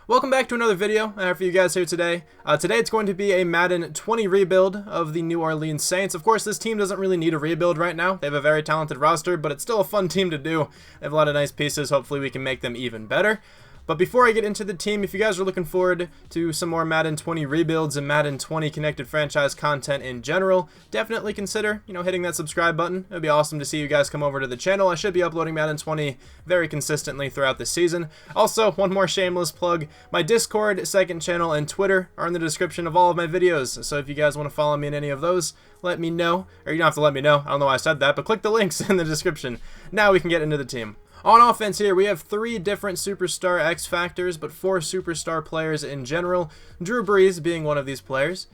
Welcome back to another video for you guys here today. Today it's going to be a Madden 20 rebuild of the New Orleans Saints. Of course, this team doesn't really need a rebuild right now. They have a very talented roster, but it's still a fun team to do. They have a lot of nice pieces. Hopefully we can make them even better. But before I get into the team, if you guys are looking forward to some more Madden 20 rebuilds and Madden 20 connected franchise content in general, definitely consider, hitting that subscribe button. It would be awesome to see you guys come over to the channel. I should be uploading Madden 20 very consistently throughout the season. Also, one more shameless plug, my Discord, second channel, and Twitter are in the description of all of my videos. So if you guys want to follow me in any of those, let me know. Or you don't have to let me know. I don't know why I said that, but click the links in the description. Now we can get into the team. On offense here, we have 3 different superstar X factors, but 4 superstar players in general. Drew Brees being one of these players.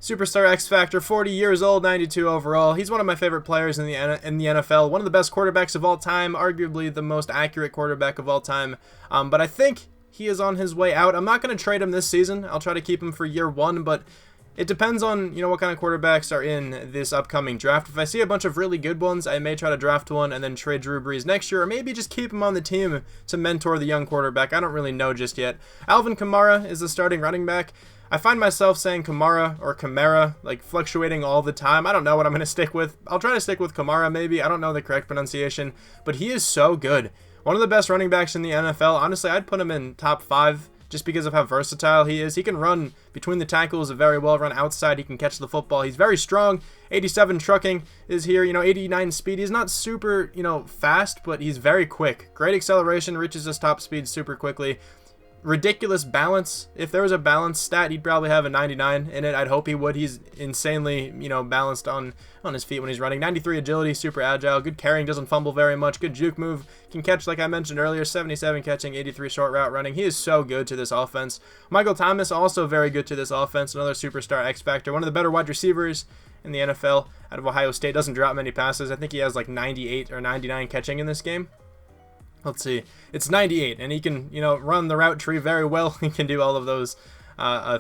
Superstar X factor, 40 years old, 92 overall. He's one of my favorite players in the NFL. One of the best quarterbacks of all time, arguably the most accurate quarterback of all time. But I think he is on his way out. I'm not going to trade him this season. I'll try to keep him for year 1, but it depends on, what kind of quarterbacks are in this upcoming draft. If I see a bunch of really good ones, I may try to draft one and then trade Drew Brees next year, or maybe just keep him on the team to mentor the young quarterback. I don't really know just yet. Alvin Kamara is the starting running back. I find myself saying Kamara or Kamara, like fluctuating all the time. I don't know what I'm going to stick with. I'll try to stick with Kamara maybe. I don't know the correct pronunciation, but he is so good. One of the best running backs in the NFL. Honestly, I'd put him in top 5. Just because of how versatile he is. He can run between the tackles very well, run outside, he can catch the football. He's very strong. 87 trucking is here, 89 speed. He's not super, fast, but he's very quick. Great acceleration, reaches his top speed super quickly. Ridiculous balance. If there was a balance stat, he'd probably have a 99 in it. I'd hope he would. He's insanely, balanced on his feet when he's running. 93 agility, super agile, good carrying, doesn't fumble very much, good juke move, can catch like I mentioned earlier, 77 catching, 83 short route running. He is so good to this offense. Michael Thomas also very good to this offense, another superstar X factor, one of the better wide receivers in the NFL out of Ohio State. Doesn't drop many passes. I think he has like 98 or 99 catching in this game. Let's see, it's 98, and he can, run the route tree very well. He can do all of those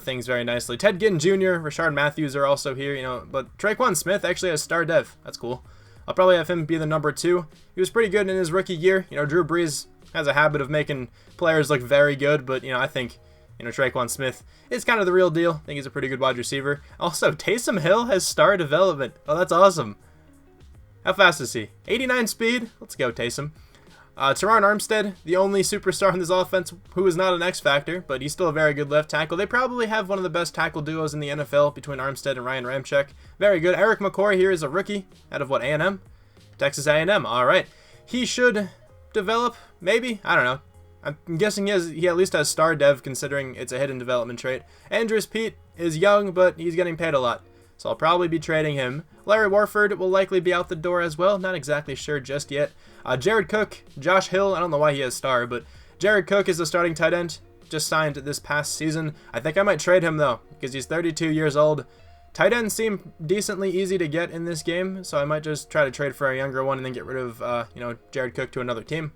things very nicely. Ted Ginn Jr., Rashard Matthews are also here, but Traquan Smith actually has star dev. That's cool. I'll probably have him be the number 2. He was pretty good in his rookie year. Drew Brees has a habit of making players look very good, but, I think, Traquan Smith is kind of the real deal. I think he's a pretty good wide receiver. Also, Taysom Hill has star development. Oh, that's awesome. How fast is he? 89 speed. Let's go, Taysom. Teron Armstead, the only superstar in this offense who is not an X factor, but he's still a very good left tackle. They probably have one of the best tackle duos in the NFL between Armstead and Ryan Ramczyk. Very good. Eric McCoy here is a rookie out of what, A&M? Texas A&M. All right. He should develop, maybe. I don't know. I'm guessing he at least has star dev considering it's a hidden development trait. Andrews Pete is young, but he's getting paid a lot, so I'll probably be trading him. Larry Warford will likely be out the door as well. Not exactly sure just yet. Jared Cook, Josh Hill, I don't know why he has star, but Jared Cook is the starting tight end. Just signed this past season. I think I might trade him though, because he's 32 years old. Tight ends seem decently easy to get in this game, so I might just try to trade for a younger one and then get rid of, Jared Cook to another team.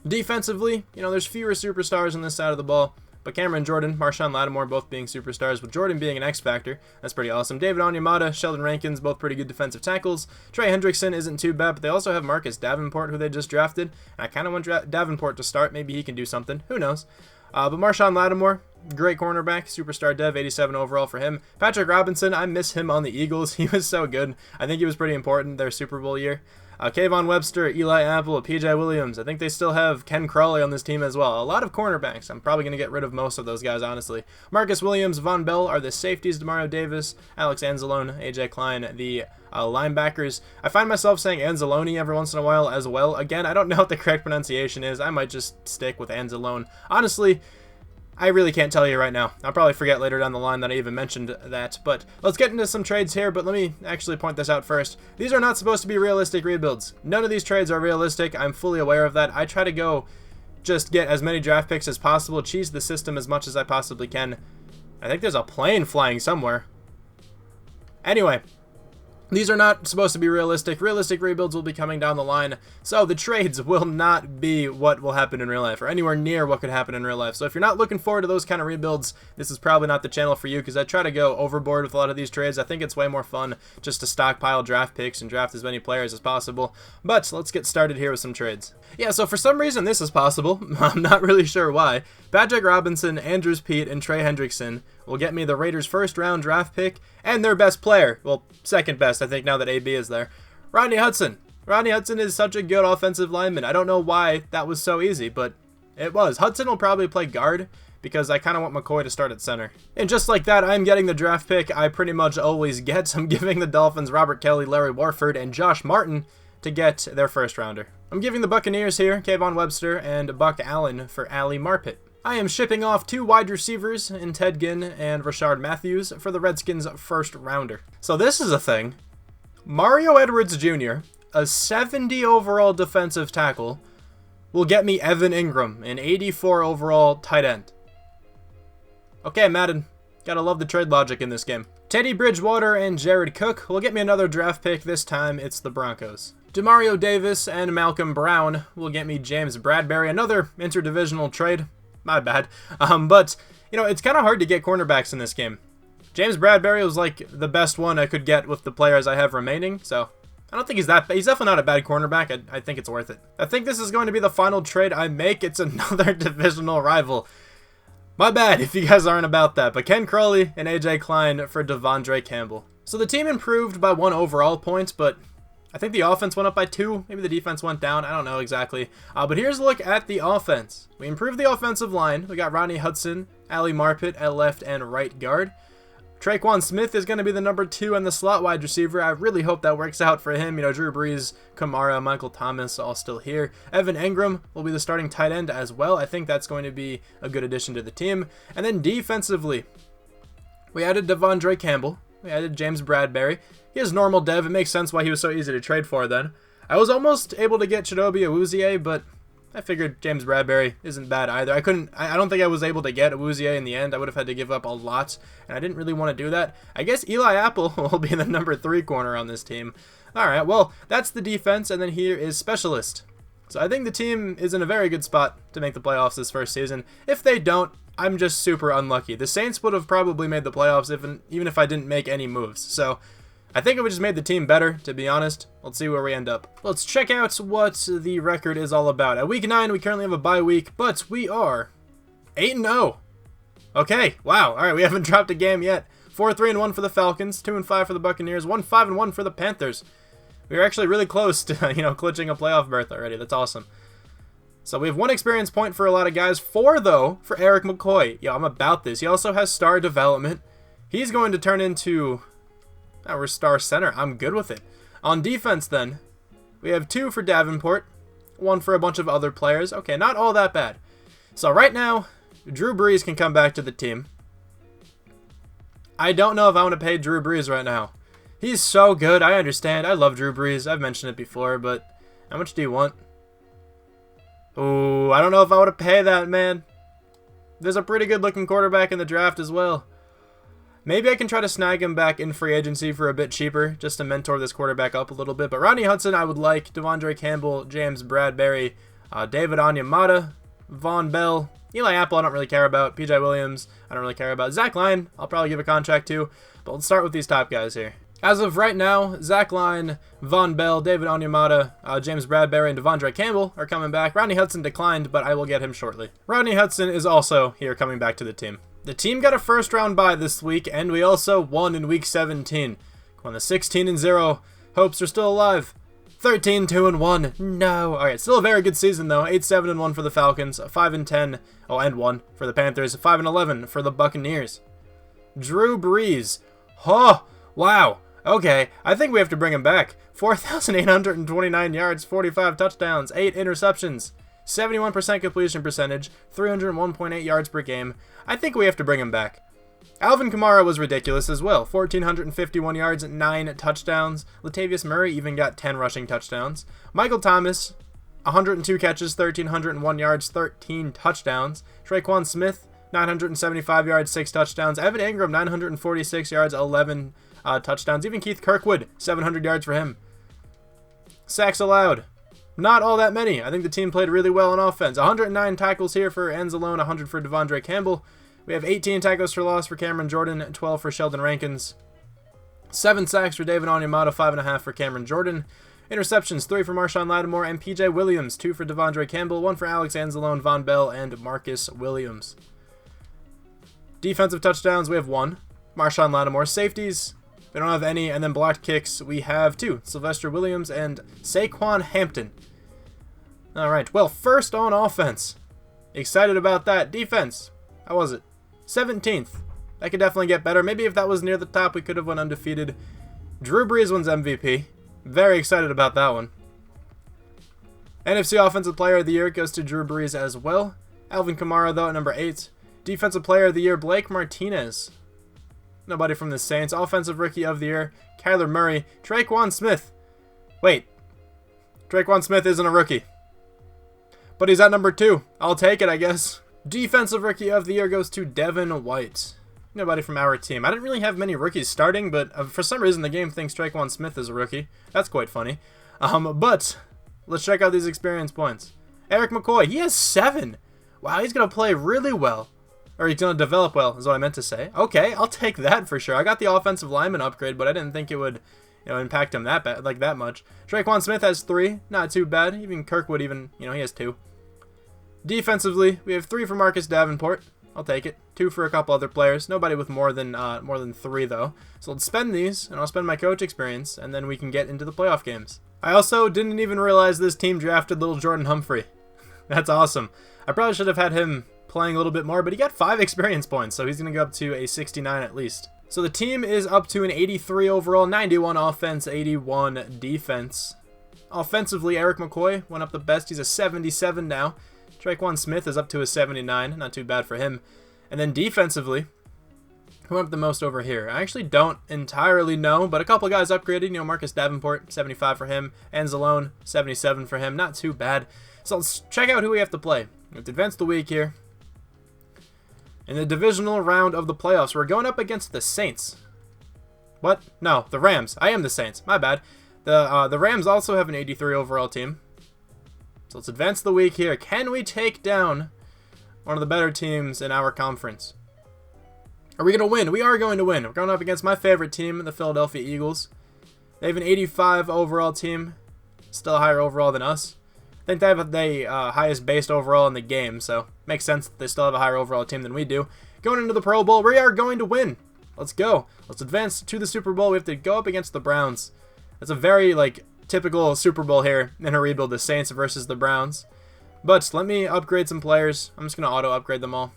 Defensively, there's fewer superstars on this side of the ball. But Cameron Jordan, Marshawn Lattimore both being superstars, with Jordan being an X factor. That's pretty awesome. David Onyemata, Sheldon Rankins, both pretty good defensive tackles. Trey Hendrickson isn't too bad, but they also have Marcus Davenport, who they just drafted. And I kind of want Davenport to start. Maybe he can do something. Who knows? But Marshawn Lattimore, great cornerback, superstar dev, 87 overall for him. Patrick Robinson, I miss him on the Eagles. He was so good. I think he was pretty important their Super Bowl year. Kayvon Webster, Eli Apple, PJ Williams. I think they still have Ken Crawley on this team as well. A lot of cornerbacks. I'm probably going to get rid of most of those guys, honestly. Marcus Williams, Von Bell are the safeties. Demario Davis, Alex Anzalone, AJ Klein, the linebackers. I find myself saying Anzalone every once in a while as well. Again, I don't know what the correct pronunciation is. I might just stick with Anzalone. Honestly, I really can't tell you right now. I'll probably forget later down the line that I even mentioned that. But let's get into some trades here. But let me actually point this out first. These are not supposed to be realistic rebuilds. None of these trades are realistic. I'm fully aware of that. I try to go just get as many draft picks as possible, cheese the system as much as I possibly can. I think there's a plane flying somewhere. Anyway, These are not supposed to be realistic. Realistic rebuilds will be coming down the line, so the trades will not be what will happen in real life, or anywhere near what could happen in real life. So if you're not looking forward to those kind of rebuilds, this is probably not the channel for you, because I try to go overboard with a lot of these trades. I think it's way more fun just to stockpile draft picks and draft as many players as possible. But let's get started here with some trades. Yeah, so for some reason this is possible. I'm not really sure why. Patrick Robinson, Andrews Pete, and Trey Hendrickson will get me the Raiders' first-round draft pick and their best player. Well, second best, I think, now that AB is there. Rodney Hudson. Rodney Hudson is such a good offensive lineman. I don't know why that was so easy, but it was. Hudson will probably play guard because I kind of want McCoy to start at center. And just like that, I'm getting the draft pick I pretty much always get. I'm giving the Dolphins Robert Kelly, Larry Warford, and Josh Martin to get their first-rounder. I'm giving the Buccaneers here Kayvon Webster and Buck Allen for Ali Marpet. I am shipping off 2 wide receivers in Ted Ginn and Rashard Matthews for the Redskins' first-rounder. So this is a thing. Mario Edwards Jr., a 70 overall defensive tackle, will get me Evan Ingram, an 84 overall tight end. Okay, Madden. Gotta love the trade logic in this game. Teddy Bridgewater and Jared Cook will get me another draft pick. This time it's the Broncos. Demario Davis and Malcolm Brown will get me James Bradberry, another interdivisional trade. My bad. But, you know, it's kind of hard to get cornerbacks in this game. James Bradberry was like the best one I could get with the players I have remaining, so I don't think he's definitely not a bad cornerback. I think it's worth it. I think this is going to be the final trade I make. It's another divisional rival. My bad if you guys aren't about that, but Ken Crawley and AJ Klein for Devondre Campbell. So the team improved by 1 overall point, but I think the offense went up by 2. Maybe the defense went down. I don't know exactly. But here's a look at the offense. We improved the offensive line. We got Rodney Hudson, Ali Marpet at left and right guard. Traquan Smith is going to be the number 2 and the slot wide receiver. I really hope that works out for him. You know, Drew Brees, Kamara, Michael Thomas all still here. Evan Engram will be the starting tight end as well. I think that's going to be a good addition to the team. And then defensively, we added Devondre Campbell. We added James Bradberry. He has normal dev. It makes sense why he was so easy to trade for then. I was almost able to get Chidobe Awuzie, but I figured James Bradberry isn't bad either. I don't think I was able to get Awuzie in the end. I would have had to give up a lot, and I didn't really want to do that. I guess Eli Apple will be the number 3 corner on this team. Alright, well, that's the defense, and then here is specialist. So I think the team is in a very good spot to make the playoffs this first season. If they don't, I'm just super unlucky. The Saints would have probably made the playoffs even if I didn't make any moves. So I think it would just made the team better, to be honest. Let's see where we end up. Let's check out what the record is all about. At week 9, we currently have a bye week, but we are 8-0. Okay, wow. All right, we haven't dropped a game yet. 4-3-1 for the Falcons, 2-5 for the Buccaneers, 1-5-1 for the Panthers. We are actually really close to, clinching a playoff berth already. That's awesome. So we have 1 experience point for a lot of guys. 4, though, for Eric McCoy. Yo, I'm about this. He also has star development. He's going to turn into our star center. I'm good with it. On defense, then, we have 2 for Davenport, 1 for a bunch of other players. Okay, not all that bad. So right now, Drew Brees can come back to the team. I don't know if I want to pay Drew Brees right now. He's so good. I understand. I love Drew Brees. I've mentioned it before, but how much do you want? Ooh, I don't know if I want to pay that, man. There's a pretty good-looking quarterback in the draft as well. Maybe I can try to snag him back in free agency for a bit cheaper, just to mentor this quarterback up a little bit. But Rodney Hudson, I would like. Devondre Campbell, James Bradberry, David Onyemata, Von Bell, Eli Apple, I don't really care about. PJ Williams, I don't really care about. Zach Line, I'll probably give a contract to. But let's start with these top guys here. As of right now, Zach Line, Von Bell, David Onyemata, James Bradberry, and Devondre Campbell are coming back. Rodney Hudson declined, but I will get him shortly. Rodney Hudson is also here coming back to the team. The team got a first-round bye this week, and we also won in Week 17. On the 16-0, hopes are still alive. 13-2-1. No. All right, still a very good season though. 8-7-1 for the Falcons, 5-10, and 1 for the Panthers, 5-11 for the Buccaneers. Drew Brees. Oh, wow. Okay, I think we have to bring him back. 4,829 yards, 45 touchdowns, 8 interceptions, 71% completion percentage, 301.8 yards per game. I think we have to bring him back. Alvin Kamara was ridiculous as well. 1,451 yards, 9 touchdowns. Latavius Murray even got 10 rushing touchdowns. Michael Thomas, 102 catches, 1,301 yards, 13 touchdowns. Traquan Smith, 975 yards, 6 touchdowns. Evan Engram, 946 yards, 11 touchdowns. Even Keith Kirkwood, 700 yards for him. Sacks allowed. Not all that many. I think the team played really well on offense. 109 tackles here for Anzalone, 100 for Devondre Campbell. We have 18 tackles for loss for Cameron Jordan, 12 for Sheldon Rankins. 7 sacks for David Onyemata, 5.5 for Cameron Jordan. Interceptions, 3 for Marshawn Lattimore and PJ Williams, 2 for Devondre Campbell, 1 for Alex Anzalone, Von Bell, and Marcus Williams. Defensive touchdowns, we have 1. Marshawn Lattimore. Safeties, we don't have any. And then blocked kicks, we have 2. Sylvester Williams and Saquon Hampton. Alright, well, first on offense. Excited about that. Defense, how was it? 17th. That could definitely get better. Maybe if that was near the top, we could have went undefeated. Drew Brees wins MVP. Very excited about that one. NFC Offensive Player of the Year goes to Drew Brees as well. Alvin Kamara, though, at number 8. Defensive Player of the Year, Blake Martinez. Nobody from the Saints. Offensive Rookie of the Year, Kyler Murray. Traquan Smith. Wait. Traquan Smith isn't a rookie. But he's at number 2. I'll take it, I guess. Defensive Rookie of the Year goes to Devin White. Nobody from our team. I didn't really have many rookies starting, but for some reason the game thinks Traquan Smith is a rookie. That's quite funny. But let's check out these experience points. Eric McCoy, he has 7. Wow, he's going to play really well. Or he's going to develop well, is what I meant to say. Okay, I'll take that for sure. I got the offensive lineman upgrade, but I didn't think it would, impact him that bad, like that much. Traquan Smith has 3. Not too bad. Even Kirkwood, he has 2. Defensively, we have 3 for Marcus Davenport. I'll take it. 2 for a couple other players. Nobody with more than 3 though. So let's spend these, and I'll spend my coach experience, and then we can get into the playoff games. I also didn't even realize this team drafted little Jordan Humphrey. That's awesome. I probably should have had him playing a little bit more, but he got 5 experience points, so he's going to go up to a 69 at least. So the team is up to an 83 overall, 91 offense, 81 defense. Offensively, Eric McCoy went up the best. He's a 77 now. Traquan Smith is up to a 79. Not too bad for him. And then defensively, who went up the most over here? I actually don't entirely know, but a couple guys upgraded. Marcus Davenport, 75 for him. Anzalone, 77 for him. Not too bad. So let's check out who we have to play. We have to advance the week here. In the divisional round of the playoffs, we're going up against the Saints. What? No, the Rams. I am the Saints. My bad. The Rams also have an 83 overall team. So let's advance the week here. Can we take down one of the better teams in our conference? Are we going to win? We are going to win. We're going up against my favorite team, the Philadelphia Eagles. They have an 85 overall team. Still higher overall than us. I think they have the highest based overall in the game, so makes sense that they still have a higher overall team than we do. Going into the Pro Bowl, we are going to win. Let's go. Let's advance to the Super Bowl. We have to go up against the Browns. That's a very, typical Super Bowl here in a rebuild, the Saints versus the Browns. But let me upgrade some players. I'm just going to auto-upgrade them all.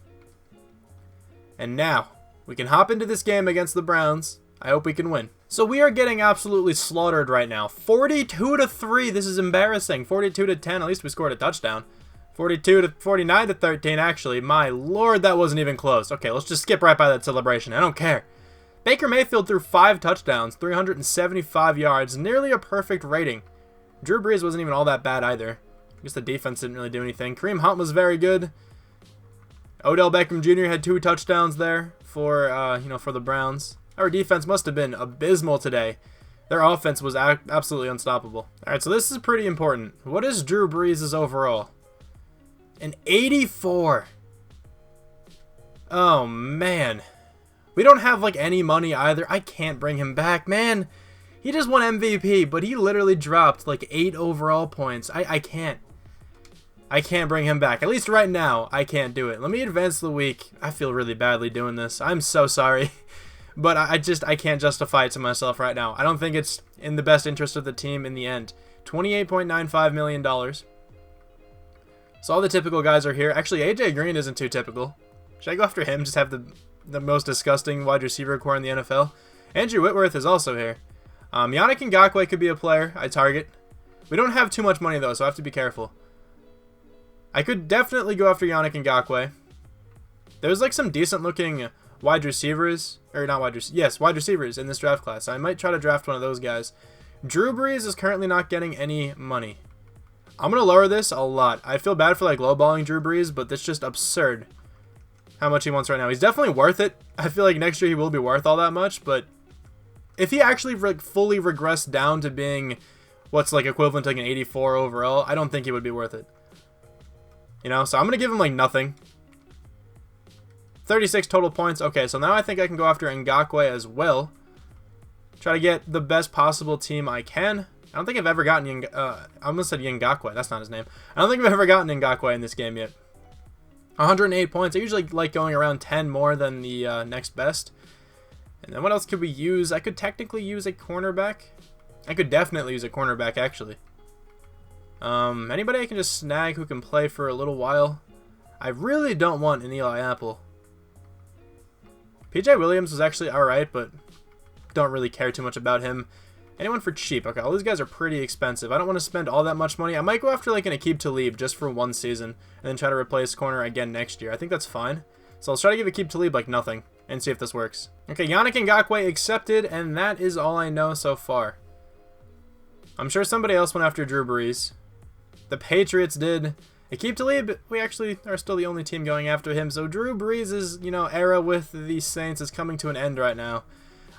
And now, we can hop into this game against the Browns. I hope we can win. So we are getting absolutely slaughtered right now. 42-3. This is embarrassing. 42-10. At least we scored a touchdown. 49-13, actually. My lord, that wasn't even close. Okay, let's just skip right by that celebration. I don't care. Baker Mayfield threw 5 touchdowns, 375 yards, nearly a perfect rating. Drew Brees wasn't even all that bad either. I guess the defense didn't really do anything. Kareem Hunt was very good. Odell Beckham Jr. had 2 touchdowns there for the Browns. Our defense must have been abysmal today. Their offense was absolutely unstoppable. All right, so this is pretty important. What is Drew Brees' overall? An 84. Oh, man. We don't have, any money either. I can't bring him back, man. He just won MVP, but he literally dropped, 8 overall points. I can't. I can't bring him back. At least right now, I can't do it. Let me advance the week. I feel really badly doing this. I'm so sorry. But I can't justify it to myself right now. I don't think it's in the best interest of the team in the end. $28.95 million. So all the typical guys are here. Actually, AJ Green isn't too typical. Should I go after him? Just have the most disgusting wide receiver core in the NFL. Andrew Whitworth is also here. Yannick Ngakoue could be a player I target. We don't have too much money though, so I have to be careful. I could definitely go after Yannick Ngakoue. There's some decent looking wide receivers, or not wide receivers, yes, wide receivers in this draft class. So I might try to draft one of those guys. Drew Brees is currently not getting any money. I'm going to lower this a lot. I feel bad for lowballing Drew Brees, but that's just absurd how much he wants right now. He's definitely worth it. I feel like next year he will be worth all that much, but if he actually fully regressed down to being what's like equivalent to like an 84 overall, I don't think it would be worth it. You know, so I'm going to give him like nothing. 36 total points. Okay, so now I think I can go after Ngakoue as well. Try to get the best possible team I can. I don't think I've ever gotten I almost said Ngakoue. That's not his name. I don't think I've ever gotten Ngakoue in this game yet. 108 points. I usually like going around 10 more than the next best. And then what else could we use? I could technically use a cornerback. I could definitely use a cornerback, actually. Anybody I can just snag who can play for a little while. I really don't want an Eli Apple. PJ Williams was actually alright, but don't really care too much about him. Anyone for cheap? Okay, all these guys are pretty expensive. I don't want to spend all that much money. I might go after like an Aqib Talib just for one season, and then try to replace corner again next year. I think that's fine. So I'll try to give Aqib Talib like nothing, and see if this works. Okay, Yannick Ngakoue accepted, and that is all I know so far. I'm sure somebody else went after Drew Brees. The Patriots did. Aqib Talib, we actually are still the only team going after him, so Drew Brees' era with the Saints is coming to an end right now.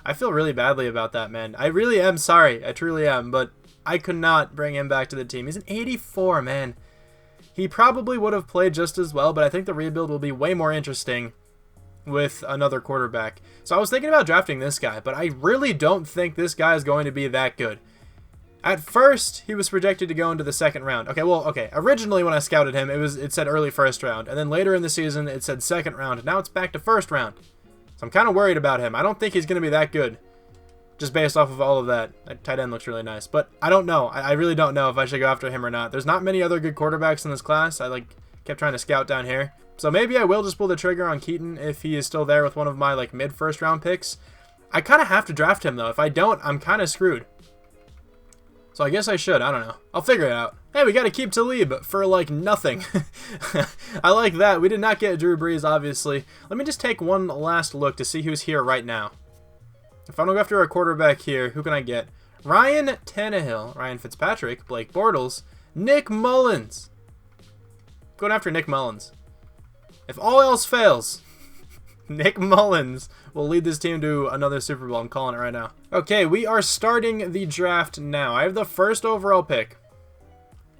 I feel really badly about that, man. I really am sorry. I truly am, but I could not bring him back to the team. He's an 84, man. He probably would have played just as well, but I think the rebuild will be way more interesting with another quarterback. So I was thinking about drafting this guy, but I really don't think this guy is going to be that good. At first, he was projected to go into the second round. Okay, originally when I scouted him, it said early first round, and then later in the season, it said second round. Now it's back to first round. So I'm kind of worried about him. I don't think he's going to be that good, just based off of all of that. That tight end looks really nice, but I don't know. I really don't know if I should go after him or not. There's not many other good quarterbacks in this class. I kept trying to scout down here. So maybe I will just pull the trigger on Keaton if he is still there with one of my mid-first round picks. I kind of have to draft him though. If I don't, I'm kind of screwed. So I guess I should. I don't know. I'll figure it out. Hey, we got to keep Talib for nothing. I like that. We did not get Drew Brees, obviously. Let me just take one last look to see who's here right now. If I don't go after a quarterback here, who can I get? Ryan Tannehill, Ryan Fitzpatrick, Blake Bortles, Nick Mullins. Going after Nick Mullins. If all else fails, Nick Mullins will lead this team to another Super Bowl. I'm calling it right now. Okay, we are starting the draft now. I have the first overall pick,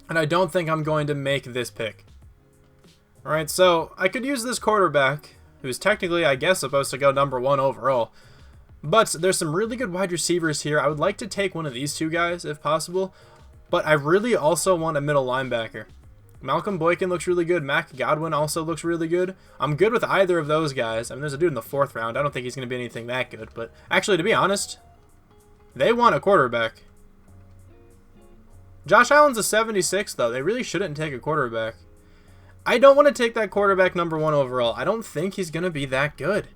and I don't think I'm going to make this pick. Alright, so I could use this quarterback, who's technically, I guess, supposed to go number 1 overall. But there's some really good wide receivers here. I would like to take one of these two guys, if possible. But I really also want a middle linebacker. Malcolm Boykin looks really good. Mac Godwin also looks really good. I'm good with either of those guys. I mean, there's a dude in the 4th round. I don't think he's going to be anything that good. But actually, to be honest, they want a quarterback. Josh Allen's a 76, though. They really shouldn't take a quarterback. I don't want to take that quarterback number 1 overall. I don't think he's going to be that good.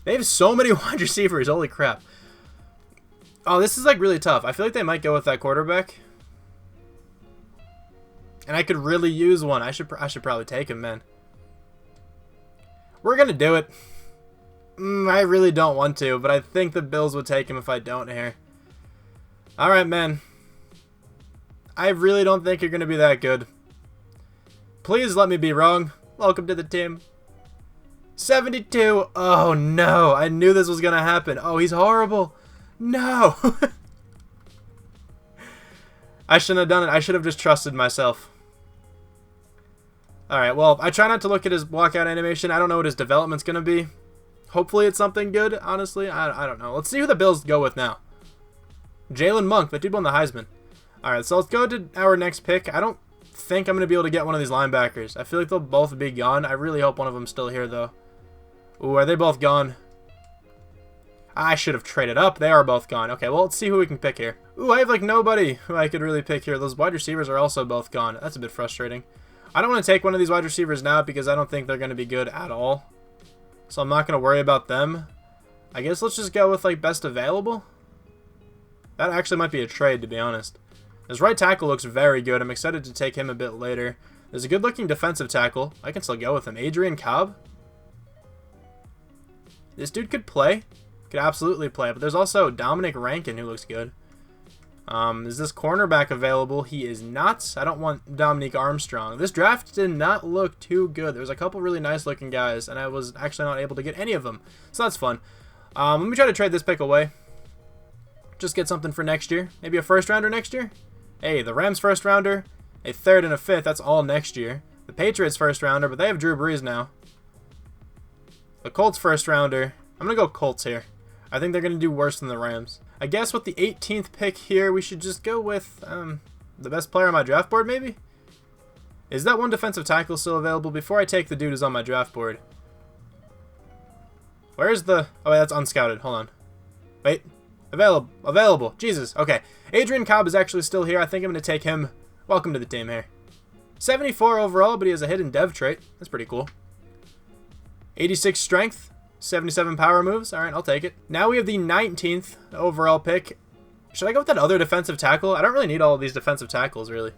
They have so many wide receivers. Holy crap. Oh, this is really tough. I feel like they might go with that quarterback. And I could really use one. I should probably take him, man. We're going to do it. I really don't want to, but I think the Bills would take him if I don't here. Alright, man. I really don't think you're going to be that good. Please let me be wrong. Welcome to the team. 72. Oh, no. I knew this was going to happen. Oh, he's horrible. No. I shouldn't have done it. I should have just trusted myself. Alright, well, I try not to look at his walkout animation. I don't know what his development's going to be. Hopefully it's something good, honestly. I don't know. Let's see who the Bills go with now. Jalen Monk, the dude won the Heisman. Alright, so let's go to our next pick. I don't think I'm going to be able to get one of these linebackers. I feel like they'll both be gone. I really hope one of them's still here, though. Ooh, are they both gone? I should have traded up. They are both gone. Okay, well, let's see who we can pick here. Ooh, I have nobody who I could really pick here. Those wide receivers are also both gone. That's a bit frustrating. I don't want to take one of these wide receivers now because I don't think they're going to be good at all. So I'm not going to worry about them. I guess let's just go with best available. That actually might be a trade, to be honest. His right tackle looks very good. I'm excited to take him a bit later. There's a good-looking defensive tackle. I can still go with him. Adrian Cobb. This dude could play. Could absolutely play. But there's also Dominic Rankin, who looks good. Is this cornerback available? He is not. I don't want Dominique Armstrong. This draft did not look too good. There was a couple really nice-looking guys, and I was actually not able to get any of them. So that's fun. Let me try to trade this pick away. Just get something for next year. Maybe a first rounder next year? Hey, the Rams first rounder, a third and a fifth, that's all next year. The Patriots first rounder, but they have Drew Brees now. The Colts first rounder, I'm going to go Colts here. I think they're going to do worse than the Rams. I guess with the 18th pick here, we should just go with the best player on my draft board, maybe? Is that one defensive tackle still available? Before I take the dude who's on my draft board. Where's the... Oh, wait, that's unscouted. Hold on. Wait. Available. Jesus. Okay. Adrian Cobb is actually still here. I think I'm going to take him. Welcome to the team here. 74 overall, but he has a hidden dev trait. That's pretty cool. 86 strength. 77 power moves. All right, I'll take it. Now we have the 19th overall pick. Should I go with that other defensive tackle? I don't really need all of these defensive tackles, really.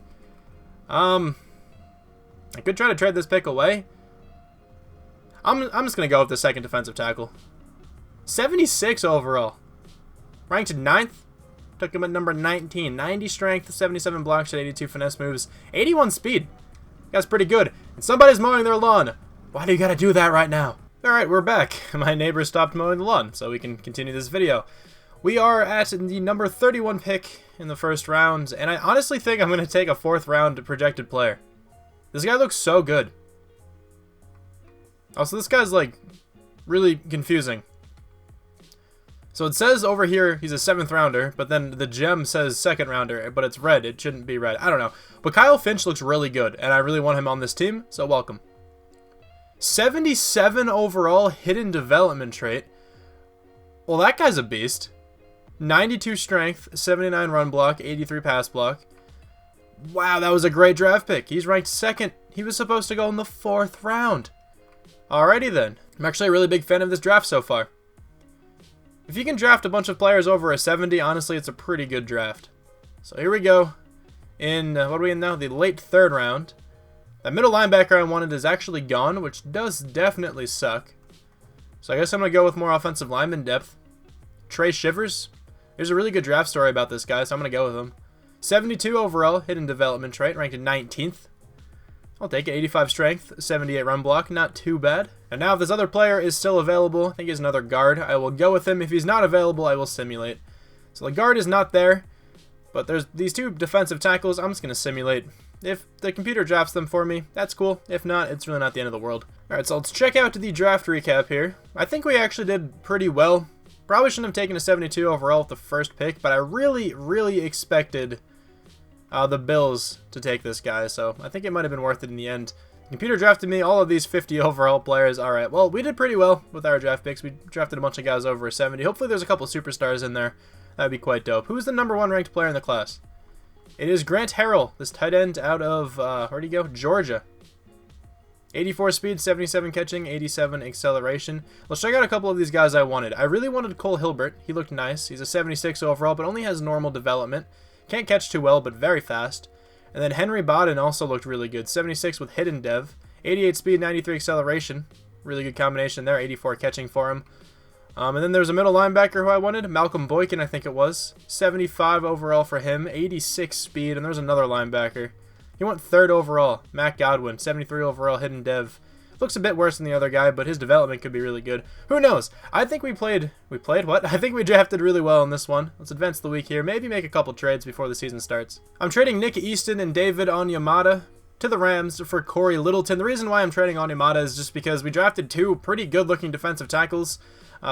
I could try to trade this pick away. I'm just going to go with the second defensive tackle. 76 overall. Ranked 9th. Took him at number 19. 90 strength, 77 blocks, 82 finesse moves, 81 speed. That's pretty good. And somebody's mowing their lawn. Why do you got to do that right now? Alright, we're back. My neighbor stopped mowing the lawn, so we can continue this video. We are at the number 31 pick in the first round, and I honestly think I'm going to take a 4th round projected player. This guy looks so good. Also, this guy's, like, really confusing. So it says over here he's a 7th rounder, but then the gem says 2nd rounder, but it's red. It shouldn't be red. I don't know. But Kyle Finch looks really good, and I really want him on this team, so welcome. 77 overall hidden development trait. Well, that guy's a beast. 92 strength, 79 run block, 83 pass block. Wow, that was a great draft pick. He's ranked 2nd. He was supposed to go in the 4th round. Alrighty then. I'm actually a really big fan of this draft so far. If you can draft a bunch of players over a 70, honestly, it's a pretty good draft. So here we go. In, what are we in now? The late 3rd round. That middle linebacker I wanted is actually gone, which does definitely suck. So I guess I'm going to go with more offensive lineman depth. Trey Shivers. There's a really good draft story about this guy, so I'm going to go with him. 72 overall, hidden development trait, ranked in 19th. I'll take it. 85 strength, 78 run block, not too bad. And now if this other player is still available, I think he's another guard, I will go with him. If he's not available, I will simulate. So the guard is not there, but there's these 2 defensive tackles. I'm just going to simulate. If the computer drafts them for me, that's cool. If not, it's really not the end of the world. Alright, so let's check out the draft recap here. I think we actually did pretty well. Probably shouldn't have taken a 72 overall with the first pick, but I really expected the Bills to take this guy, so I think it might have been worth it in the end. The computer drafted me all of these 50 overall players. Alright, well, we did pretty well with our draft picks. We drafted a bunch of guys over 70. Hopefully there's a couple superstars in there. That'd be quite dope. Who's the number 1 ranked player in the class? It is Grant Harrell, this tight end out of, where'd he go? Georgia. 84 speed, 77 catching, 87 acceleration. Let's check out a couple of these guys I wanted. I really wanted Cole Hilbert. He looked nice. He's a 76 overall, but only has normal development. Can't catch too well, but very fast. And then Henry Bodden also looked really good. 76 with hidden dev. 88 speed, 93 acceleration. Really good combination there. 84 catching for him. And then there's a middle linebacker who I wanted. Malcolm Boykin, I think it was. 75 overall for him. 86 speed. And there's another linebacker. He went 3rd overall. Matt Godwin. 73 overall hidden dev. Looks a bit worse than the other guy, but his development could be really good. Who knows? I think we played what? I think we drafted really well in this one. Let's advance the week here. Maybe make a couple trades before the season starts. I'm trading Nick Easton and David Onyemata to the Rams for Corey Littleton. The reason why I'm trading Onyemata is just because we drafted 2 pretty good-looking defensive tackles,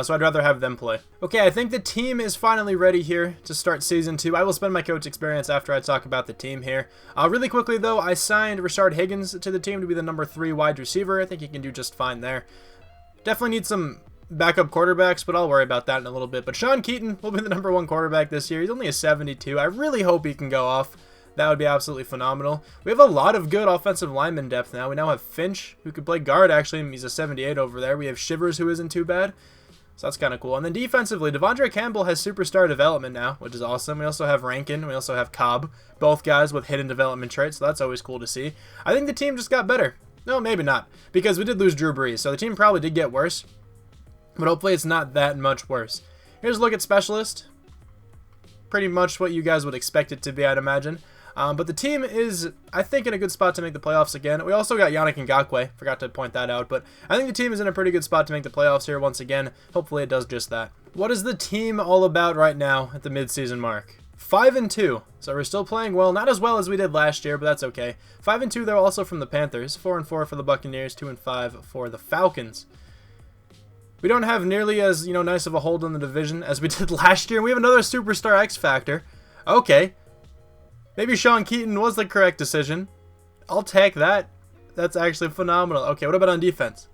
so I'd rather have them play. Okay, I think the team is finally ready here to start Season 2. I will spend my coach experience after I talk about the team here. Really quickly, though, I signed Rashard Higgins to the team to be the number 3 wide receiver. I think he can do just fine there. Definitely need some backup quarterbacks, but I'll worry about that in a little bit. But Sean Keaton will be the number 1 quarterback this year. He's only a 72. I really hope he can go off. That would be absolutely phenomenal. We have a lot of good offensive lineman depth now. We now have Finch, who could play guard, actually. He's a 78 over there. We have Shivers, who isn't too bad. So that's kind of cool. And then defensively, Devondre Campbell has superstar development now, which is awesome. We also have Rankin. We also have Cobb. Both guys with hidden development traits, so that's always cool to see. I think the team just got better. No, maybe not, because we did lose Drew Brees, so the team probably did get worse. But hopefully it's not that much worse. Here's a look at specialist. Pretty much what you guys would expect it to be, I'd imagine. But the team is, I think, in a good spot to make the playoffs again. We also got Yannick Ngakoue. Forgot to point that out. But I think the team is in a pretty good spot to make the playoffs here once again. Hopefully it does just that. What is the team all about right now at the midseason mark? 5-2, so we're still playing well. Not as well as we did last year, but that's okay. 5-2, though, also from the Panthers. 4-4 for the Buccaneers. 2-5 for the Falcons. We don't have nearly as, nice of a hold on the division as we did last year. We have another superstar X Factor. Okay. Maybe Sean Keaton was the correct decision. I'll take that. That's actually phenomenal. Okay, what about on defense?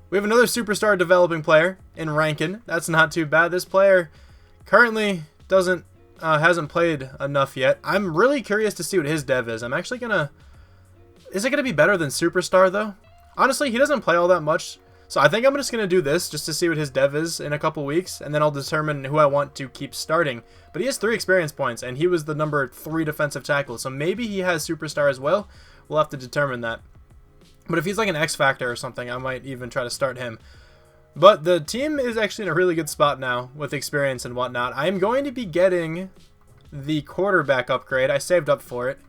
We have another superstar developing player in Rankin. That's not too bad. This player currently hasn't played enough yet. I'm really curious to see what his dev is. I'm actually gonna... Is it gonna be better than superstar though? Honestly, he doesn't play all that much. So I think I'm just gonna do this just to see what his dev is in a couple weeks, and then I'll determine who I want to keep starting. But he has 3 experience points, and he was the number 3 defensive tackle. So maybe he has superstar as well. We'll have to determine that. But if he's like an X Factor or something, I might even try to start him. But the team is actually in a really good spot now with experience and whatnot. I'm going to be getting the quarterback upgrade. I saved up for it.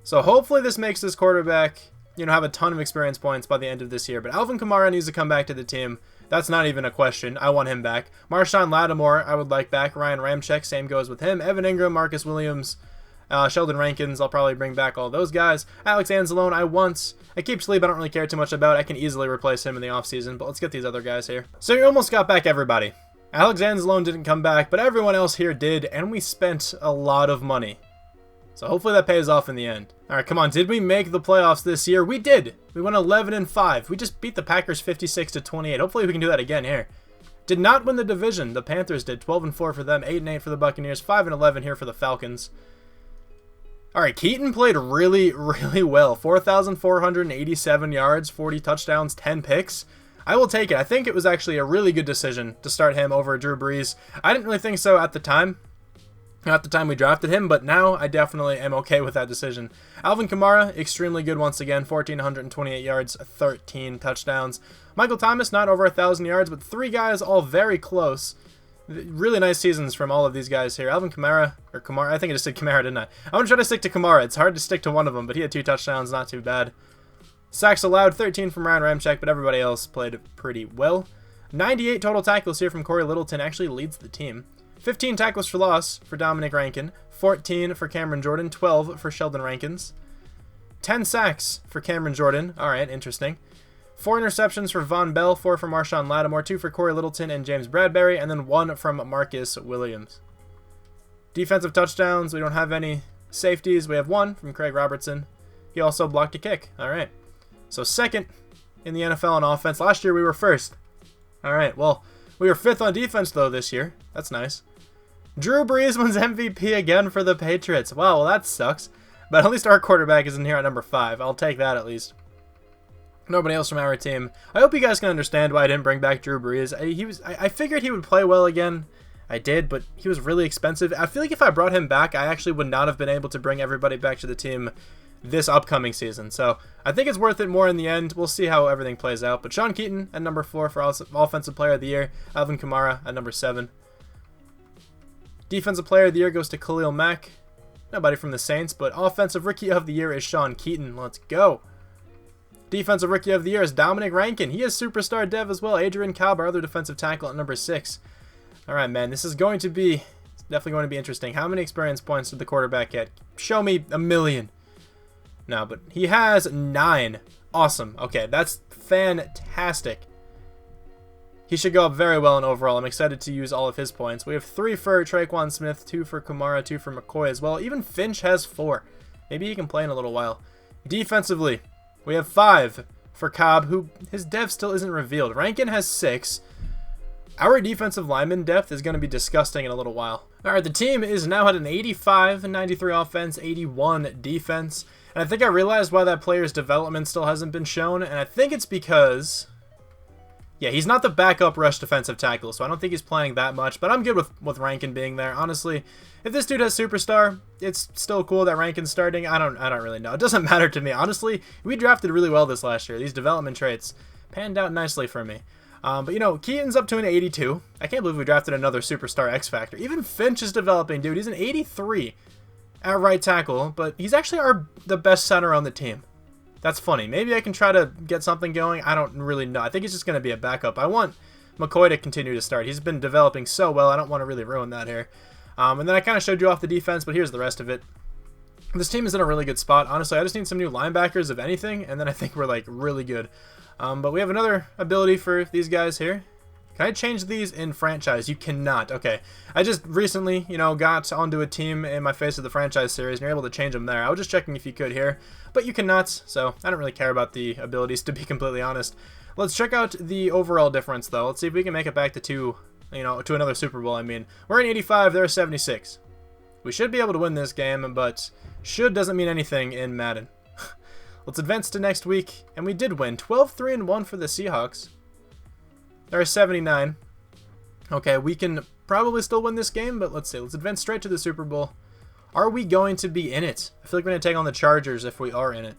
So hopefully this makes this quarterback, have a ton of experience points by the end of this year. But Alvin Kamara needs to come back to the team. That's not even a question. I want him back. Marshawn Lattimore, I would like back. Ryan Ramczyk, same goes with him. Evan Ingram, Marcus Williams, Sheldon Rankins, I'll probably bring back all those guys. Alex Anzalone, I keep sleep, I don't really care too much about. I can easily replace him in the offseason, but let's get these other guys here. So we almost got back everybody. Alex Anzalone didn't come back, but everyone else here did, and we spent a lot of money. So hopefully that pays off in the end. Alright, come on, did we make the playoffs this year? We did! We went 11-5. We just beat the Packers 56-28. Hopefully we can do that again here. Did not win the division. The Panthers did. 12-4 for them, 8-8 for the Buccaneers, 5-11 here for the Falcons. Alright, Keaton played really, really well. 4,487 yards, 40 touchdowns, 10 picks. I will take it. I think it was actually a really good decision to start him over Drew Brees. I didn't really think so at the time we drafted him, but now I definitely am okay with that decision. Alvin Kamara, extremely good once again. 1,428 yards, 13 touchdowns. Michael Thomas, not over 1,000 yards, but 3 guys all very close. Really nice seasons from all of these guys here. Alvin Kamara, I think I just said Kamara, didn't I? I'm going to try to stick to Kamara. It's hard to stick to one of them, but he had 2 touchdowns, not too bad. Sacks allowed, 13 from Ryan Ramczyk, but everybody else played pretty well. 98 total tackles here from Corey Littleton, actually leads the team. 15 tackles for loss for Dominic Rankin, 14 for Cameron Jordan, 12 for Sheldon Rankins. 10 sacks for Cameron Jordan. All right, interesting. 4 interceptions for Von Bell, 4 for Marshawn Lattimore, 2 for Corey Littleton and James Bradbury, and then 1 from Marcus Williams. Defensive touchdowns, we don't have any. Safeties, we have 1 from Craig Robertson. He also blocked a kick. All right. So second in the NFL on offense. Last year we were first. All right, well, we were 5th on defense, though, this year. That's nice. Drew Brees wins MVP again for the Patriots. Wow, well, that sucks. But at least our quarterback is in here at number 5. I'll take that at least. Nobody else from our team. I hope you guys can understand why I didn't bring back Drew Brees. I figured he would play well again. I did, but he was really expensive. I feel like if I brought him back, I actually would not have been able to bring everybody back to the team this upcoming season. So I think it's worth it more in the end. We'll see how everything plays out. But Sean Keaton at number 4 for Offensive Player of the Year. Alvin Kamara at number 7. Defensive Player of the Year goes to Khalil Mack. Nobody from the Saints, but Offensive Rookie of the Year is Sean Keaton. Let's go. Defensive Rookie of the Year is Dominic Rankin. He is superstar dev as well. Adrian Cobb, our other defensive tackle, at number 6. All right, man, this is definitely going to be interesting. How many experience points did the quarterback get? Show me a million. No, but he has 9. Awesome. Okay, that's fantastic. He should go up very well in overall. I'm excited to use all of his points. We have 3 for Traquan Smith, 2 for Kamara, 2 for McCoy as well. Even Finch has 4. Maybe he can play in a little while. Defensively, we have 5 for Cobb, who his depth still isn't revealed. Rankin has 6. Our defensive lineman depth is going to be disgusting in a little while. All right, the team is now at an 85 and 93 offense, 81 defense. And I think I realized why that player's development still hasn't been shown. And I think it's because, yeah, he's not the backup rush defensive tackle, so I don't think he's playing that much. But I'm good with Rankin being there. Honestly, if this dude has superstar, it's still cool that Rankin's starting. I don't really know. It doesn't matter to me. Honestly, we drafted really well this last year. These development traits panned out nicely for me. But, you know, Keaton's up to an 82. I can't believe we drafted another superstar X Factor. Even Finch is developing, dude. He's an 83 at right tackle, but he's actually the best center on the team. That's funny. Maybe I can try to get something going. I don't really know. I think he's just going to be a backup. I want McCoy to continue to start. He's been developing so well. I don't want to really ruin that here. And then I kind of showed you off the defense, but here's the rest of it. This team is in a really good spot. Honestly, I just need some new linebackers, if anything, and then I think we're, like, really good. But we have another ability for these guys here. Can I change these in franchise? You cannot. Okay. I just recently, you know, got onto a team in my Face of the Franchise series, and you're able to change them there. I was just checking if you could here, but you cannot, so I don't really care about the abilities, to be completely honest. Let's check out the overall difference, though. Let's see if we can make it back to to another Super Bowl, I mean. We're in 85, they're 76. We should be able to win this game, but should doesn't mean anything in Madden. Let's advance to next week, and we did win. 12-3-1 for the Seahawks. There are 79. Okay, we can probably still win this game, but let's see. Let's advance straight to the Super Bowl. Are we going to be in it? I feel like we're going to take on the Chargers if we are in it.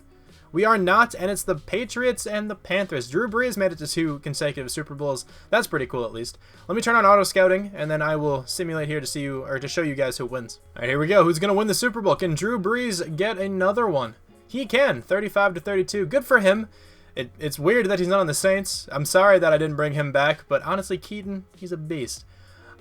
We are not, and it's the Patriots and the Panthers. Drew Brees made it to 2 consecutive Super Bowls. That's pretty cool, at least. Let me turn on auto scouting, and then I will simulate here to see you, or to show you guys who wins. All right, here we go. Who's going to win the Super Bowl? Can Drew Brees get another one? He can. 35-32. Good for him. It's weird that he's not on the Saints. I'm sorry that I didn't bring him back, but honestly, Keaton, he's a beast.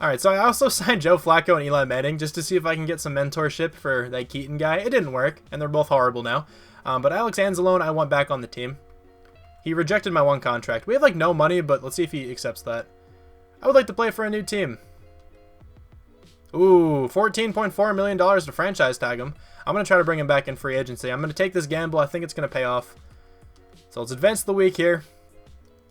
All right, so I also signed Joe Flacco and Eli Manning just to see if I can get some mentorship for that Keaton guy. It didn't work, and they're both horrible now. But Alex Anzalone, I want back on the team. He rejected my 1 contract. We have, like, no money, but let's see if he accepts that. I would like to play for a new team. Ooh, $14.4 million to franchise tag him. I'm going to try to bring him back in free agency. I'm going to take this gamble. I think it's going to pay off. So let's advance the week here.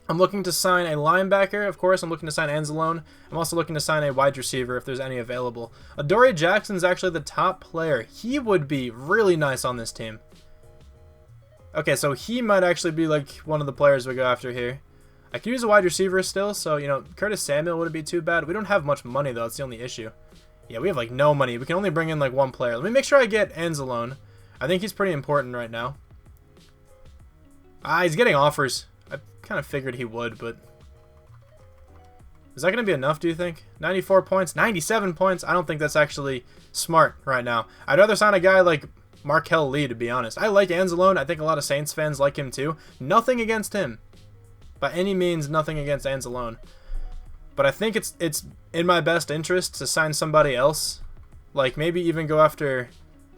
I'm looking to sign a linebacker, of course. I'm looking to sign Anzalone. I'm also looking to sign a wide receiver if there's any available. Adoree Jackson's actually the top player. He would be really nice on this team. Okay, so he might actually be like one of the players we go after here. I could use a wide receiver still, so, you know, Curtis Samuel wouldn't be too bad. We don't have much money, though. That's the only issue. Yeah, we have, like, no money. We can only bring in, like, 1 player. Let me make sure I get Anzalone. I think he's pretty important right now. He's getting offers. I kind of figured he would, but... Is that going to be enough, do you think? 94 points? 97 points? I don't think that's actually smart right now. I'd rather sign a guy like Markel Lee, to be honest. I like Anzalone. I think a lot of Saints fans like him, too. Nothing against him. By any means, nothing against Anzalone. But I think it's in my best interest to sign somebody else. Like, maybe even go after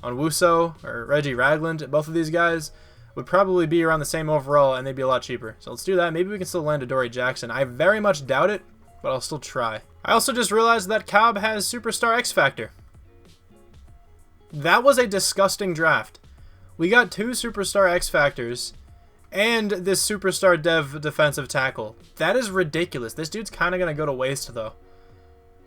Onwuso or Reggie Ragland. Both of these guys would probably be around the same overall, and they'd be a lot cheaper. So let's do that. Maybe we can still land Adoree Jackson. I very much doubt it, but I'll still try. I also just realized that Cobb has Superstar X Factor. That was a disgusting draft. We got 2 Superstar X Factors and this Superstar Dev defensive tackle. That is ridiculous. This dude's kind of going to go to waste, though,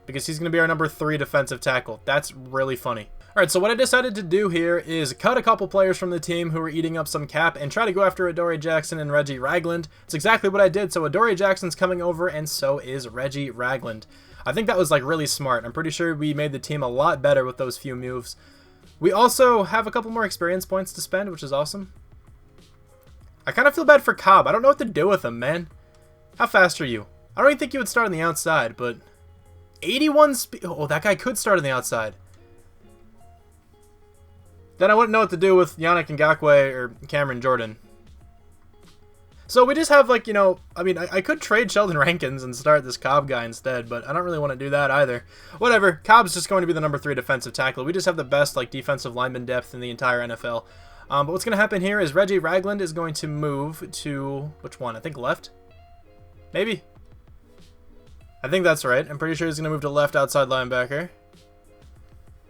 because he's going to be our number 3 defensive tackle. That's really funny. Alright, so what I decided to do here is cut a couple players from the team who were eating up some cap and try to go after Adoree Jackson and Reggie Ragland. It's exactly what I did. So Adoree Jackson's coming over, and so is Reggie Ragland. I think that was, like, really smart. I'm pretty sure we made the team a lot better with those few moves. We also have a couple more experience points to spend, which is awesome. I kind of feel bad for Cobb. I don't know what to do with him, man. How fast are you? I don't even think you would start on the outside, but 81 speed. Oh, that guy could start on the outside. Then I wouldn't know what to do with Yannick Ngakoue or Cameron Jordan. So we just have, like, you know, I mean, I could trade Sheldon Rankins and start this Cobb guy instead, but I don't really want to do that either. Whatever. Cobb's just going to be the number 3 defensive tackle. We just have the best, like, defensive lineman depth in the entire NFL. But what's going to happen here is Reggie Ragland is going to move to, which one? I think left? Maybe. I think that's right. I'm pretty sure he's going to move to left outside linebacker.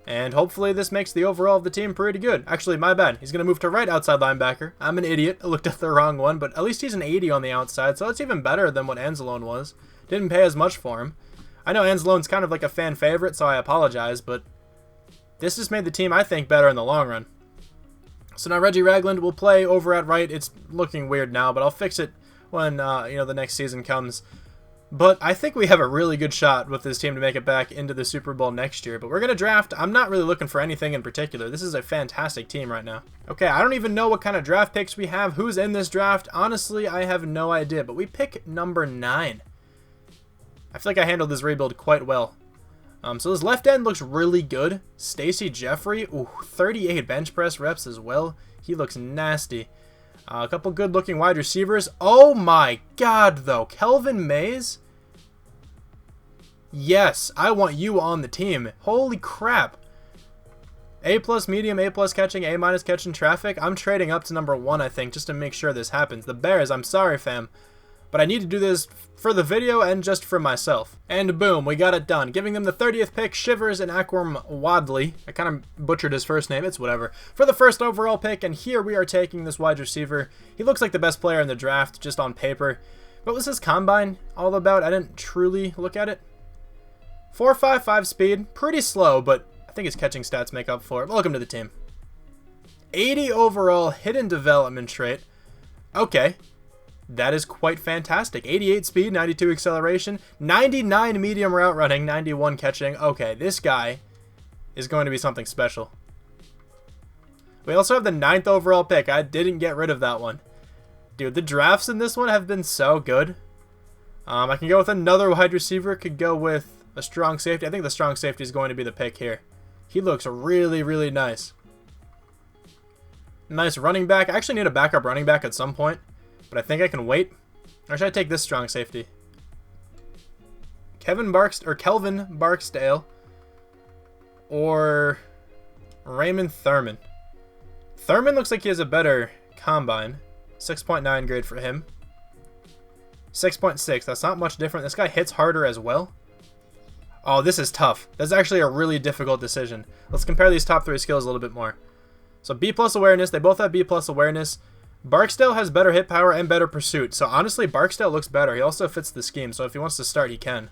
And hopefully this makes the overall of the team pretty good. Actually, my bad. He's going to move to right outside linebacker. I'm an idiot. I looked at the wrong one, but at least he's an 80 on the outside, so that's even better than what Anzalone was. Didn't pay as much for him. I know Anzalone's kind of like a fan favorite, so I apologize, but this just made the team, I think, better in the long run. So now Reggie Ragland will play over at right. It's looking weird now, but I'll fix it when you know, the next season comes. But I think we have a really good shot with this team to make it back into the Super Bowl next year. But we're going to draft. I'm not really looking for anything in particular. This is a fantastic team right now. Okay, I don't even know what kind of draft picks we have. Who's in this draft? Honestly, I have no idea. But we pick number 9. I feel like I handled this rebuild quite well. So this left end looks really good. Stacey Jeffrey, ooh, 38 bench press reps as well. He looks nasty. A couple good looking wide receivers. Oh my god, though. Kelvin Mays? Yes, I want you on the team. Holy crap. A plus medium, A plus catching, A minus catching traffic. I'm trading up to number 1, I think, just to make sure this happens. The Bears, I'm sorry, fam, but I need to do this for the video and just for myself. And boom, we got it done. Giving them the 30th pick, Shivers and Aquam Wadley. I kind of butchered his first name, it's whatever. For the first overall pick, and here we are taking this wide receiver. He looks like the best player in the draft, just on paper. What was his combine all about? I didn't truly look at it. 4.55 speed, pretty slow, but I think his catching stats make up for it. Welcome to the team. 80 overall hidden development trait. Okay, that is quite fantastic. 88 speed, 92 acceleration, 99 medium route running, 91 catching. Okay, this guy is going to be something special. We also have the 9th overall pick. I didn't get rid of that one. Dude, the drafts in this one have been so good. I can go with another wide receiver. Could go with a strong safety. I think the strong safety is going to be the pick here. He looks really, really nice. Nice running back. I actually need a backup running back at some point, but I think I can wait. Or should I take this strong safety? Kelvin Barksdale or Raymond Thurman. Thurman looks like he has a better combine. 6.9 grade for him. 6.6. That's not much different. This guy hits harder as well. Oh, this is tough. That's actually a really difficult decision. Let's compare these top 3 skills a little bit more. So B plus awareness. They both have B plus awareness. Barksdale has better hit power and better pursuit. So honestly, Barksdale looks better. He also fits the scheme. So if he wants to start, he can.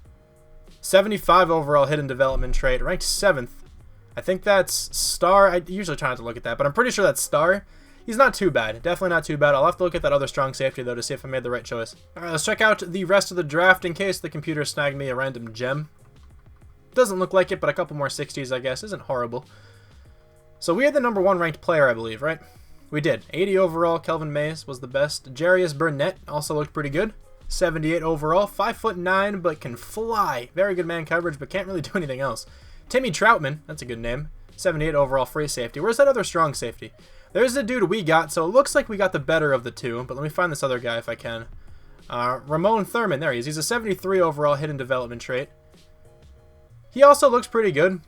75 overall hidden development trait. Ranked 7th. I think that's star. I usually try not to look at that, but I'm pretty sure that's star. He's not too bad. Definitely not too bad. I'll have to look at that other strong safety, though, to see if I made the right choice. All right, let's check out the rest of the draft in case the computer snagged me a random gem. Doesn't look like it, but a couple more 60s, I guess, isn't horrible. So we had the number 1 ranked player, I believe, right? We did. 80 overall, Kelvin Mays was the best. Jarius Burnett also looked pretty good. 78 overall, 5'9", but can fly. Very good man coverage, but can't really do anything else. Timmy Troutman, that's a good name. 78 overall, free safety. Where's that other strong safety? There's the dude we got, so it looks like we got the better of the two, but let me find this other guy if I can. Ramon Thurman, there he is. He's a 73 overall hidden development trait. He also looks pretty good.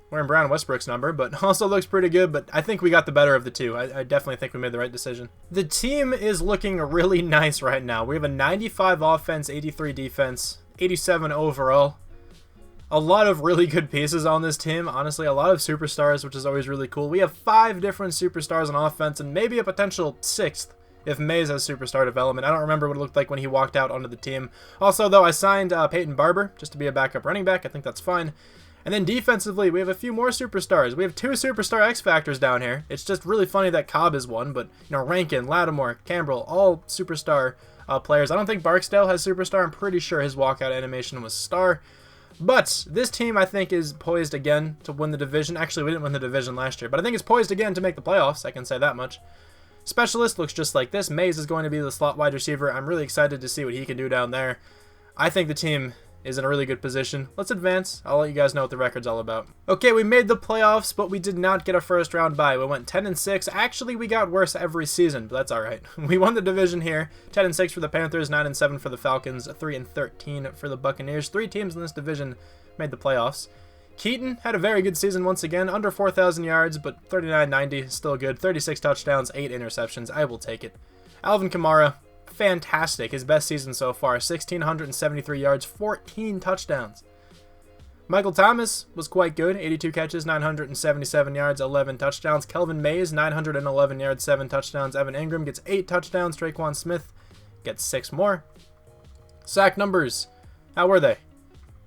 Wearing Brown Westbrook's number, but also looks pretty good, but I think we got the better of the two. I definitely think we made the right decision. The team is looking really nice right now. We have a 95 offense, 83 defense, 87 overall. A lot of really good pieces on this team. Honestly, a lot of superstars, which is always really cool. We have 5 different superstars on offense, and maybe a potential 6th if Mays has superstar development. I don't remember what it looked like when he walked out onto the team. Also, though, I signed Peyton Barber just to be a backup running back. I think that's fine. And then defensively, we have a few more superstars. We have 2 superstar X Factors down here. It's just really funny that Cobb is one, but, you know, Rankin, Lattimore, Cambrell, all superstar players. I don't think Barksdale has superstar. I'm pretty sure his walkout animation was star. But this team, I think, is poised again to win the division. Actually, we didn't win the division last year, but I think it's poised again to make the playoffs. I can say that much. Specialist looks just like this. Mays is going to be the slot wide receiver. I'm really excited to see what he can do down there. I think the team is in a really good position. Let's advance. I'll let you guys know what the record's all about. Okay, we made the playoffs, but we did not get a first round bye. We went 10-6. Actually, we got worse every season, but that's all right. We won the division here. 10-6 for the Panthers, 9-7 for the Falcons, 3-13 for the Buccaneers. 3 teams in this division made the playoffs. Keaton had a very good season once again, under 4,000 yards, but 39.90, still good. 36 touchdowns, 8 interceptions. I will take it. Alvin Kamara, fantastic. His best season so far. 1,673 yards, 14 touchdowns. Michael Thomas was quite good. 82 catches, 977 yards, 11 touchdowns. Kelvin Mays, 911 yards, 7 touchdowns. Evan Ingram gets 8 touchdowns. Traquan Smith gets 6 more. Sack numbers. How were they?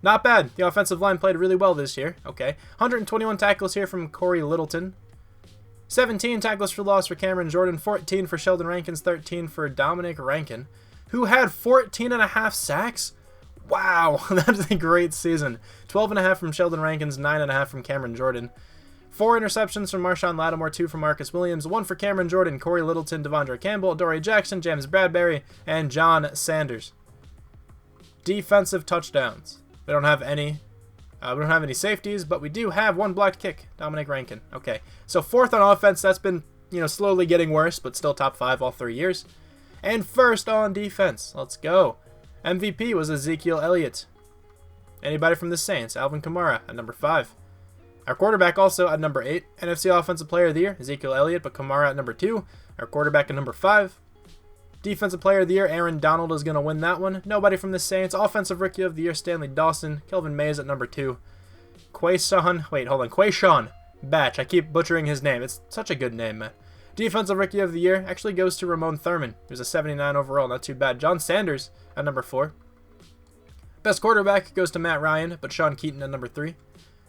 Not bad. The offensive line played really well this year. Okay. 121 tackles here from Corey Littleton. 17 tackles for loss for Cameron Jordan. 14 for Sheldon Rankins. 13 for Dominic Rankin, who had 14.5 sacks. Wow, that's a great season. 12.5 from Sheldon Rankins. 9.5 from Cameron Jordan. 4 interceptions from Marshawn Lattimore. 2 from Marcus Williams. 1 for Cameron Jordan, Corey Littleton, Devondre Campbell, Dory Jackson, James Bradbury, and John Sanders. Defensive touchdowns. We don't have any. We don't have any safeties, but we do have 1 blocked kick. Dominic Rankin. Okay, so 4th on offense. That's been, slowly getting worse, but still top 5 all 3 years. And 1st on defense. Let's go. MVP was Ezekiel Elliott. Anybody from the Saints? Alvin Kamara at number 5. Our quarterback also at number 8. NFC Offensive Player of the Year, Ezekiel Elliott, but Kamara at number 2. Our quarterback at number 5. Defensive Player of the Year, Aaron Donald is going to win that one. Nobody from the Saints. Offensive Rookie of the Year, Stanley Dawson. Kelvin Mays at number 2. Quayshawn Batch. I keep butchering his name. It's such a good name, man. Defensive Rookie of the Year actually goes to Ramon Thurman. He was a 79 overall, not too bad. John Sanders at number 4. Best quarterback goes to Matt Ryan, but Sean Keaton at number 3.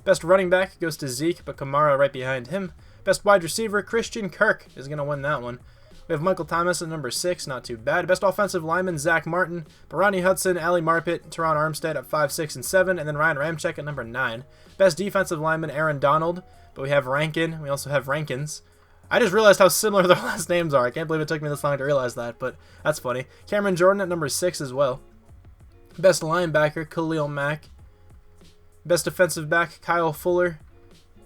Best running back goes to Zeke, but Kamara right behind him. Best wide receiver, Christian Kirk is going to win that one. We have Michael Thomas at number 6, not too bad. Best offensive lineman, Zach Martin. Barani Hudson, Ali Marpet, Teron Armstead at 5, 6, and 7. And then Ryan Ramczyk at number 9. Best defensive lineman, Aaron Donald. But we have Rankin. We also have Rankins. I just realized how similar their last names are. I can't believe it took me this long to realize that, but that's funny. Cameron Jordan at number 6 as well. Best linebacker, Khalil Mack. Best defensive back, Kyle Fuller.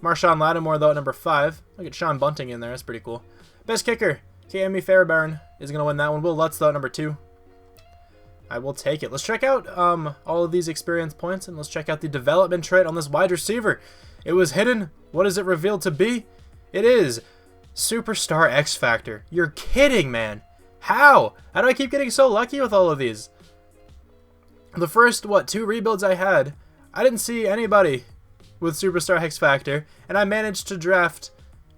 Marshawn Lattimore, though, at number 5. Look at Sean Bunting in there. That's pretty cool. Best kicker, Kami Fairbairn is going to win that one. Will Lutz, though, at number 2. I will take it. Let's check out all of these experience points, and let's check out the development trait on this wide receiver. It was hidden. What is it revealed to be? It is Superstar X Factor. You're kidding, man. How? How do I keep getting so lucky with all of these? The first, 2 rebuilds I had, I didn't see anybody with Superstar X Factor, and I managed to draft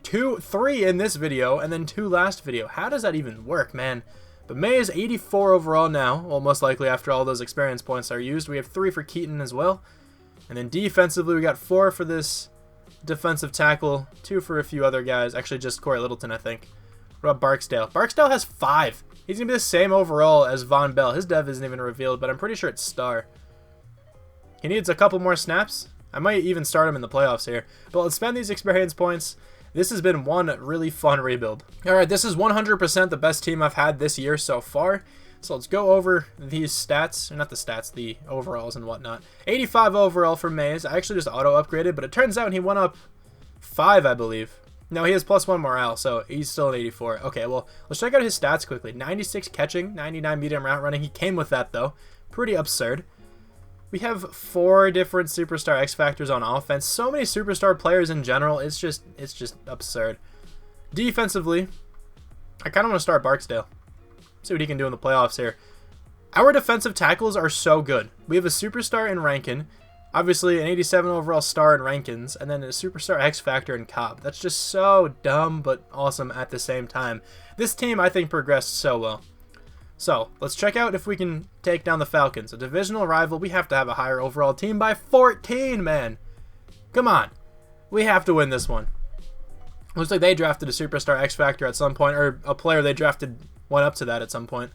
3 in this video, and then 2 last video. How does that even work, man? But May is 84 overall now. Well, most likely after all those experience points are used. We have 3 for Keaton as well. And then defensively, we got 4 for this defensive tackle, 2 for a few other guys. Actually, just Corey Littleton, I think. What about Barksdale? Barksdale has 5. He's going to be the same overall as Von Bell. His dev isn't even revealed, but I'm pretty sure it's star. He needs a couple more snaps. I might even start him in the playoffs here. But let's spend these experience points. This has been one really fun rebuild. Alright, this is 100% the best team I've had this year so far. So let's go over these stats. Or not the stats, the overalls and whatnot. 85 overall for Mays. I actually just auto-upgraded, but it turns out he went up 5, I believe. No, he has +1 morale, so he's still at 84. Okay, well, let's check out his stats quickly. 96 catching, 99 medium route running. He came with that, though. Pretty absurd. We have 4 different Superstar X Factors on offense. So many Superstar players in general. It's just absurd. Defensively, I kind of want to start Barksdale. See what he can do in the playoffs here. Our defensive tackles are so good. We have a Superstar in Rankin. Obviously, an 87 overall star in Rankins. And then a Superstar X Factor in Cobb. That's just so dumb, but awesome at the same time. This team, I think, progressed so well. So, let's check out if we can take down the Falcons. A divisional rival, we have to have a higher overall team by 14, man. Come on. We have to win this one. Looks like they drafted a Superstar X Factor at some point, or a player they drafted went up to that at some point.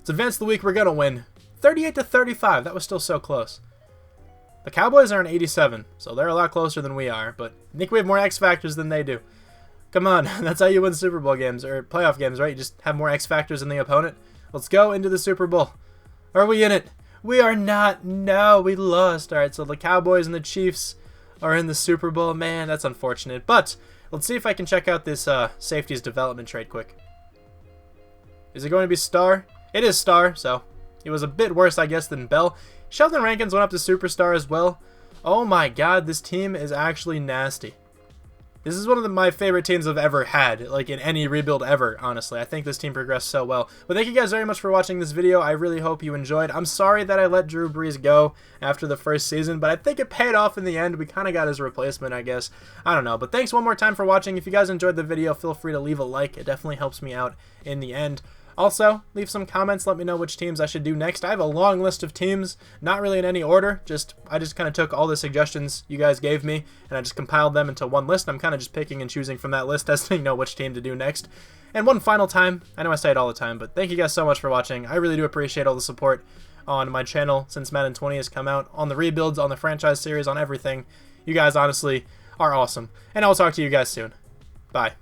It's Advance of the Week, we're going to win. 38-35, that was still so close. The Cowboys are an 87, so they're a lot closer than we are, but I think we have more X Factors than they do. Come on, that's how you win Super Bowl games, or playoff games, right? You just have more X Factors than the opponent. Let's go into the Super Bowl. Are we in it? We are not. No, we lost. All right, so the Cowboys and the Chiefs are in the Super Bowl. Man, that's unfortunate. But let's see if I can check out this safety's development trade quick. Is it going to be star? It is star, so it was a bit worse, I guess, than Bell. Sheldon Rankins went up to Superstar as well. Oh my god, this team is actually nasty. This is one of my favorite teams I've ever had, like in any rebuild ever, honestly. I think this team progressed so well. But thank you guys very much for watching this video. I really hope you enjoyed. I'm sorry that I let Drew Brees go after the first season, but I think it paid off in the end. We kind of got his replacement, I guess. I don't know. But thanks one more time for watching. If you guys enjoyed the video, feel free to leave a like. It definitely helps me out in the end. Also, leave some comments, let me know which teams I should do next. I have a long list of teams, not really in any order, I just kind of took all the suggestions you guys gave me, and I just compiled them into one list. I'm kind of just picking and choosing from that list as to know which team to do next. And one final time, I know I say it all the time, but thank you guys so much for watching. I really do appreciate all the support on my channel since Madden 20 has come out, on the rebuilds, on the franchise series, on everything. You guys honestly are awesome. And I'll talk to you guys soon. Bye.